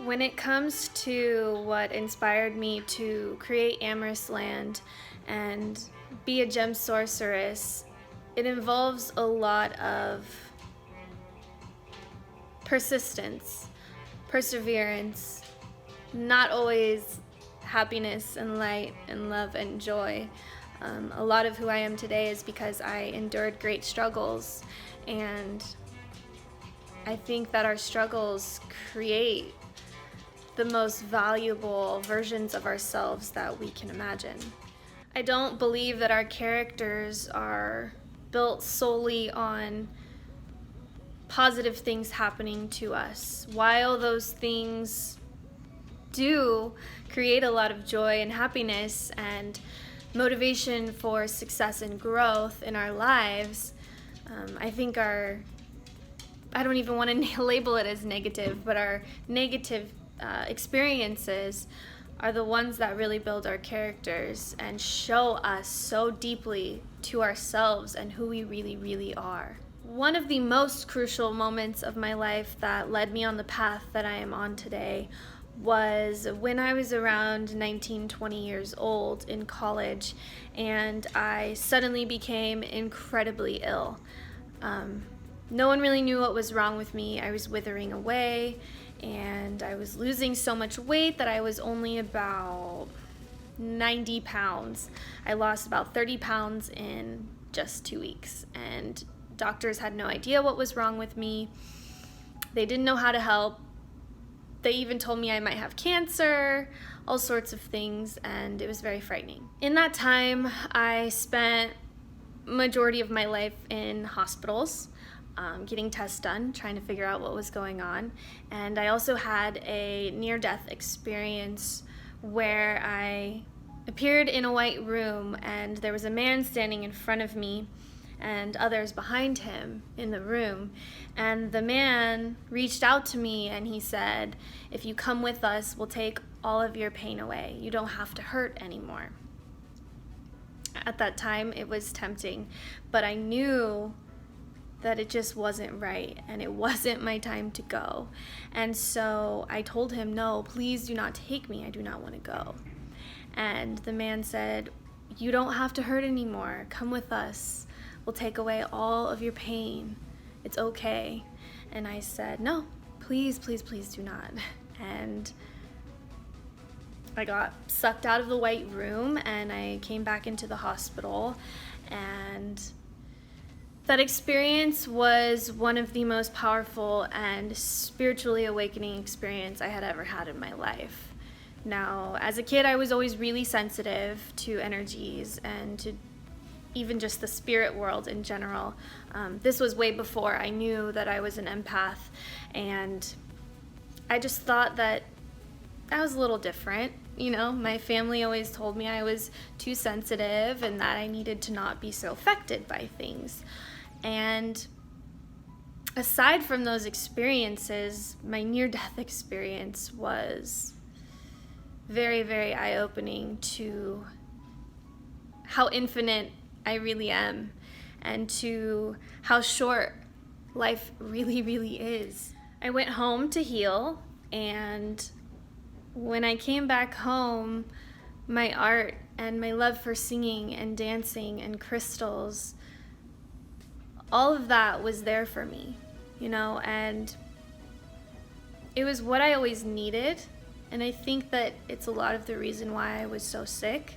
When it comes to what inspired me to create Amarisland and be a Gem Sorceress, it involves a lot of persistence, perseverance, not always happiness and light and love and joy. A lot of who I am today is because I endured great struggles, and I think that our struggles create the most valuable versions of ourselves that we can imagine. I don't believe that our characters are built solely on positive things happening to us. While those things do create a lot of joy and happiness and motivation for success and growth in our lives, I think I don't even want to label it as negative, but our negative experiences are the ones that really build our characters and show us so deeply to ourselves and who we really, really are. One of the most crucial moments of my life that led me on the path that I am on today was when I was around 19, 20 years old in college, and I suddenly became incredibly ill. No one really knew what was wrong with me. I was withering away, and I was losing so much weight that I was only about 90 pounds. I lost about 30 pounds in just 2 weeks, and doctors had no idea what was wrong with me. They didn't know how to help. They even told me I might have cancer, all sorts of things, and it was very frightening. In that time, I spent majority of my life in hospitals, getting tests done, trying to figure out what was going on. And I also had a near-death experience where I appeared in a white room, and there was a man standing in front of me and others behind him in the room. And the man reached out to me and he said, "If you come with us, we'll take all of your pain away. You don't have to hurt anymore." At that time, it was tempting, but I knew that it just wasn't right and it wasn't my time to go. And so I told him, "No, please do not take me. I do not want to go." And the man said, "You don't have to hurt anymore. Come with us. We'll take away all of your pain. It's okay." And I said, "No, please, please, please do not." And I got sucked out of the white room and I came back into the hospital, and that experience was one of the most powerful and spiritually awakening experience I had ever had in my life. Now, as a kid, I was always really sensitive to energies and to even just the spirit world in general. This was way before I knew that I was an empath, and I just thought that I was a little different. You know, my family always told me I was too sensitive and that I needed to not be so affected by things. And aside from those experiences, my near-death experience was very, very eye-opening to how infinite I really am and to how short life really, really is. I went home to heal, and when I came back home, my art and my love for singing and dancing and crystals, all of that was there for me, you know, and it was what I always needed. And I think that it's a lot of the reason why I was so sick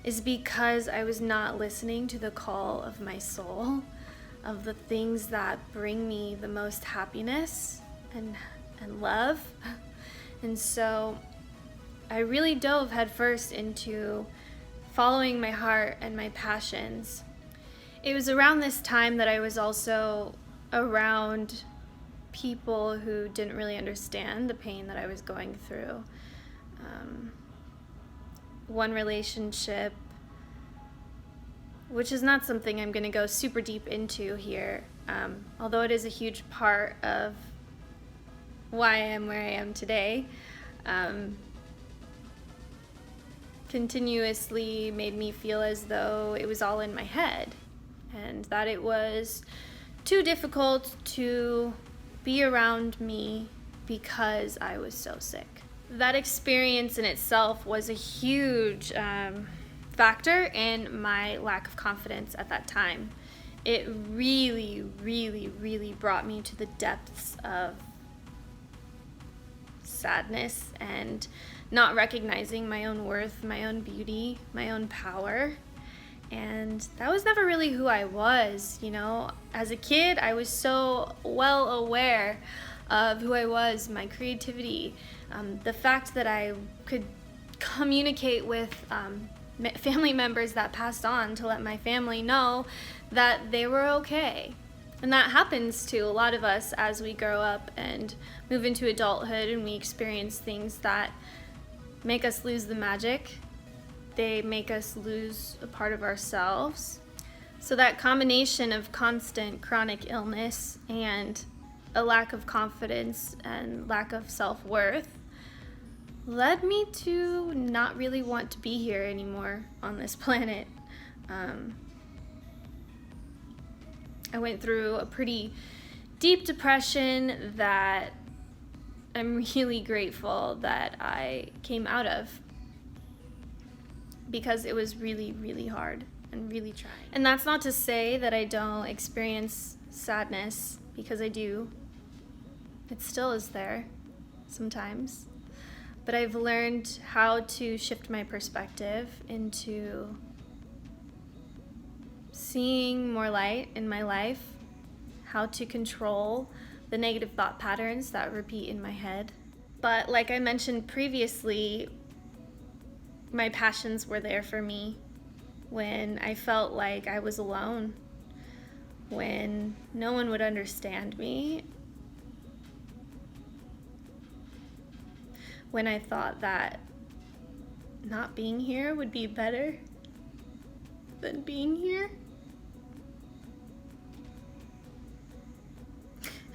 is because I was not listening to the call of my soul, of the things that bring me the most happiness and love. And so I really dove headfirst into following my heart and my passions. It was around this time that I was also around people who didn't really understand the pain that I was going through. One relationship, which is not something I'm going to go super deep into here, although it is a huge part of why I am where I am today, continuously made me feel as though it was all in my head and that it was too difficult to be around me because I was so sick. That experience in itself was a huge factor in my lack of confidence at that time. It really, really, really brought me to the depths of sadness and not recognizing my own worth, my own beauty, my own power. And that was never really who I was, you know. As a kid, I was so well aware of who I was, my creativity, the fact that I could communicate with family members that passed on to let my family know that they were okay. And that happens to a lot of us as we grow up and move into adulthood, and we experience things that make us lose the magic. They make us lose a part of ourselves. So that combination of constant chronic illness and a lack of confidence and lack of self-worth led me to not really want to be here anymore on this planet. I went through a pretty deep depression that I'm really grateful that I came out of, because it was really, really hard and really trying. And that's not to say that I don't experience sadness, because I do. It still is there sometimes. But I've learned how to shift my perspective into seeing more light in my life, how to control the negative thought patterns that repeat in my head. But like I mentioned previously, my passions were there for me when I felt like I was alone, when no one would understand me, when I thought that not being here would be better than being here.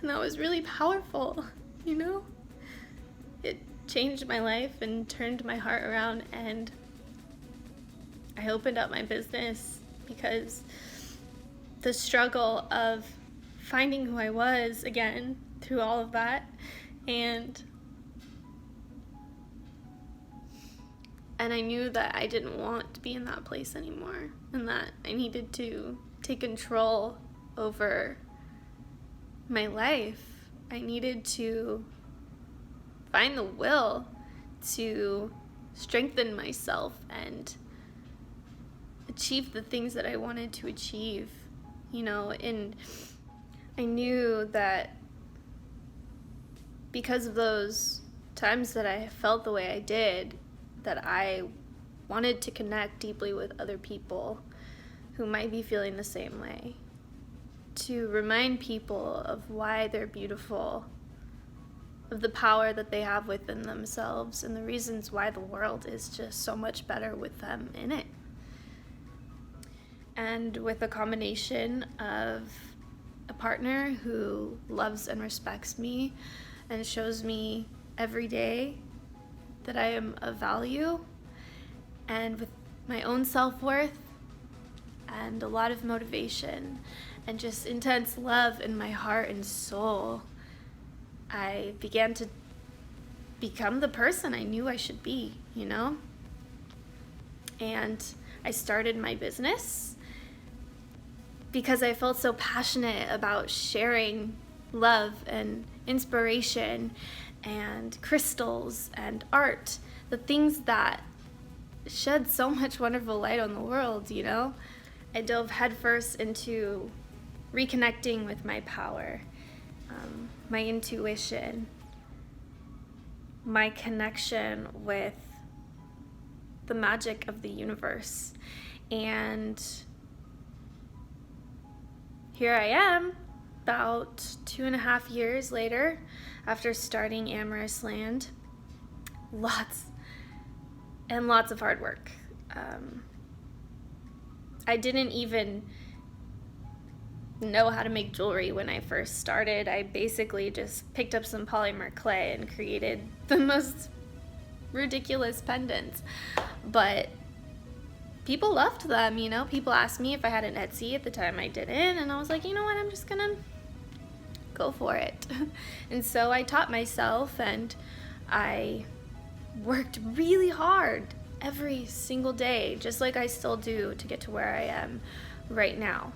And that was really powerful, you know? It changed my life and turned my heart around, and I opened up my business because the struggle of finding who I was again through all of that, and I knew that I didn't want to be in that place anymore, and that I needed to take control over my life. I needed to find the will to strengthen myself and achieve the things that I wanted to achieve, you know. And I knew that because of those times that I felt the way I did, that I wanted to connect deeply with other people who might be feeling the same way, to remind people of why they're beautiful, of the power that they have within themselves, and the reasons why the world is just so much better with them in it. And with a combination of a partner who loves and respects me and shows me every day that I am of value, and with my own self-worth and a lot of motivation and just intense love in my heart and soul, I began to become the person I knew I should be, you know? And I started my business because I felt so passionate about sharing love and inspiration and crystals and art, the things that shed so much wonderful light on the world, you know? I dove headfirst into reconnecting with my power, my intuition, my connection with the magic of the universe. And here I am, about 2.5 years later, after starting Amarisland. Lots and lots of hard work. I didn't even know how to make jewelry when I first started. I basically just picked up some polymer clay and created the most ridiculous pendants. But people loved them, you know? People asked me if I had an Etsy. At the time I didn't, and I was like, you know what, I'm just gonna go for it. And so I taught myself, and I worked really hard every single day, just like I still do, to get to where I am right now.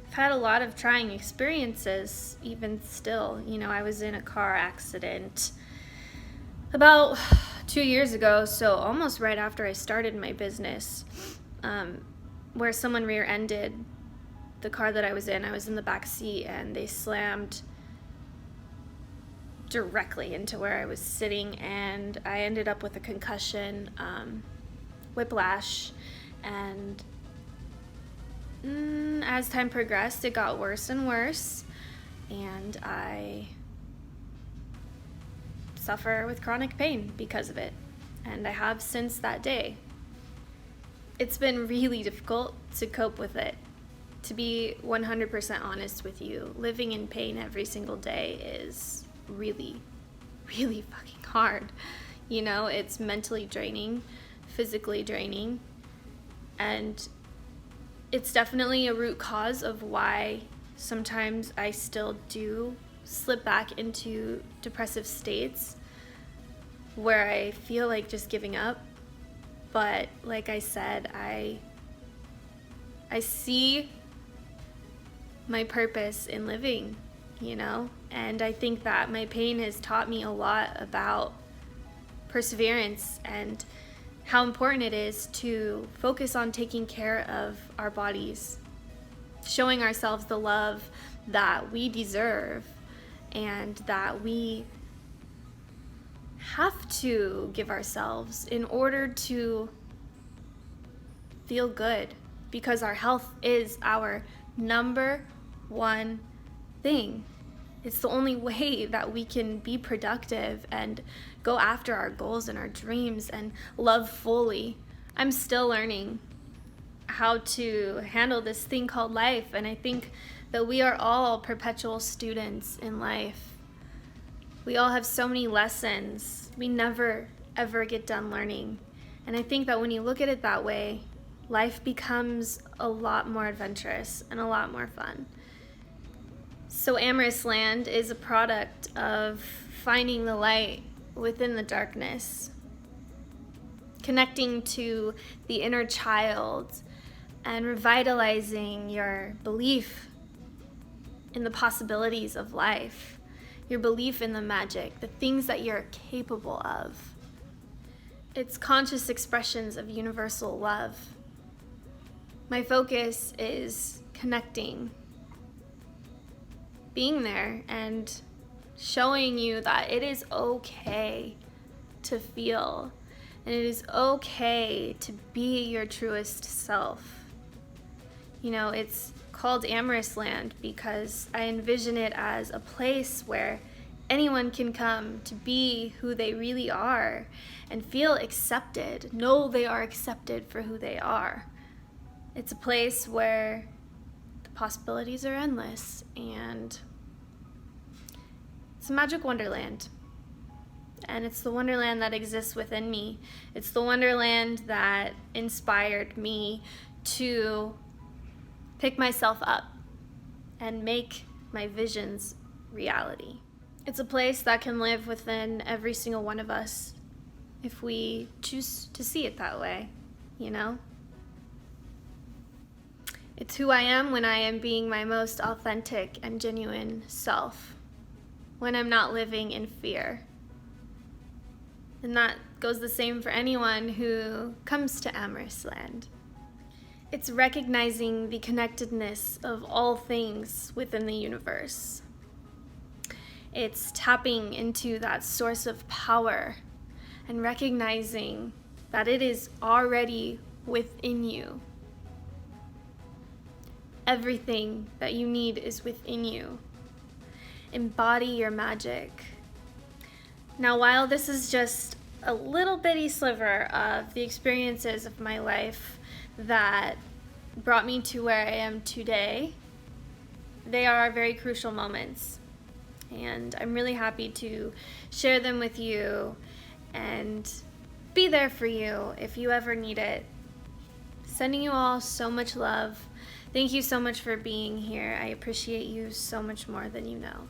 I've had a lot of trying experiences, even still. I was in a car accident about 2 years ago, so almost right after I started my business, where someone rear-ended the car that I was in. I was in the back seat, and they slammed directly into where I was sitting, and I ended up with a concussion, whiplash, and as time progressed, it got worse and worse, and I suffer with chronic pain because of it, and I have since that day. It's been really difficult to cope with it. To be 100% honest with you, living in pain every single day is really, really fucking hard. It's mentally draining, physically draining, and it's definitely a root cause of why sometimes I still do slip back into depressive states where I feel like just giving up. But like I said, I see my purpose in living, and I think that my pain has taught me a lot about perseverance and how important it is to focus on taking care of our bodies, showing ourselves the love that we deserve and that we have to give ourselves in order to feel good, because our health is our number one thing. It's the only way that we can be productive and go after our goals and our dreams and love fully. I'm still learning how to handle this thing called life, and I think that we are all perpetual students in life. We all have so many lessons. We never ever get done learning. And I think that when you look at it that way, life becomes a lot more adventurous and a lot more fun. So Amarisland is a product of finding the light within the darkness, connecting to the inner child and revitalizing your belief in the possibilities of life, your belief in the magic, the things that you're capable of. It's conscious expressions of universal love. My focus is connecting, being there, and showing you that it is okay to feel, and it is okay to be your truest self. It's called Amarisland because I envision it as a place where anyone can come to be who they really are and feel accepted, know they are accepted for who they are. It's a place where the possibilities are endless, and it's a magic wonderland. And it's the wonderland that exists within me. It's the wonderland that inspired me to pick myself up and make my visions reality. It's a place that can live within every single one of us if we choose to see it that way, It's who I am when I am being my most authentic and genuine self, when I'm not living in fear. And that goes the same for anyone who comes to Amarisland. It's recognizing the connectedness of all things within the universe. It's tapping into that source of power and recognizing that it is already within you. Everything that you need is within you. Embody your magic. Now, while this is just a little bitty sliver of the experiences of my life that brought me to where I am today, they are very crucial moments. And I'm really happy to share them with you and be there for you if you ever need it. Sending you all so much love. Thank you so much for being here. I appreciate you so much more than you know.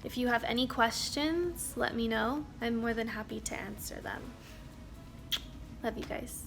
If you have any questions, let me know. I'm more than happy to answer them. Love you guys.